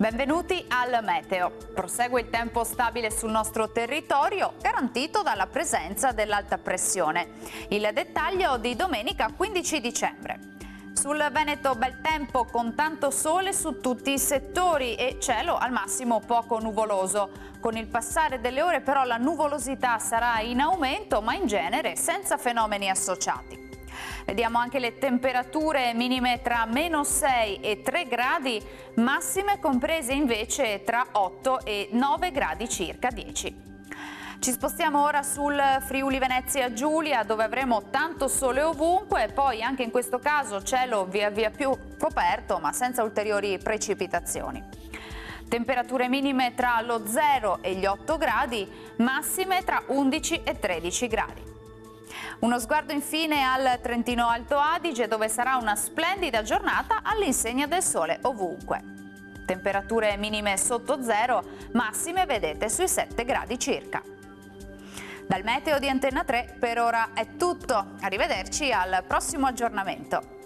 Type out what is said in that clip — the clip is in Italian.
Benvenuti al Meteo. Prosegue il tempo stabile sul nostro territorio, garantito dalla presenza dell'alta pressione. Il dettaglio di domenica 15 dicembre. Sul Veneto bel tempo con tanto sole su tutti i settori e cielo al massimo poco nuvoloso. Con il passare delle ore però la nuvolosità sarà in aumento, ma in genere senza fenomeni associati. Vediamo anche le temperature minime tra -6 e 3 gradi, massime comprese invece tra 8 e 9 gradi circa 10. Ci spostiamo ora sul Friuli Venezia Giulia, dove avremo tanto sole ovunque, poi anche in questo caso cielo via più coperto ma senza ulteriori precipitazioni. Temperature minime tra lo 0 e gli 8 gradi, massime tra 11 e 13 gradi. Uno sguardo infine al Trentino Alto Adige, dove sarà una splendida giornata all'insegna del sole ovunque. Temperature minime sotto zero, massime vedete sui 7 gradi circa. Dal Meteo di Antenna 3 per ora è tutto. Arrivederci al prossimo aggiornamento.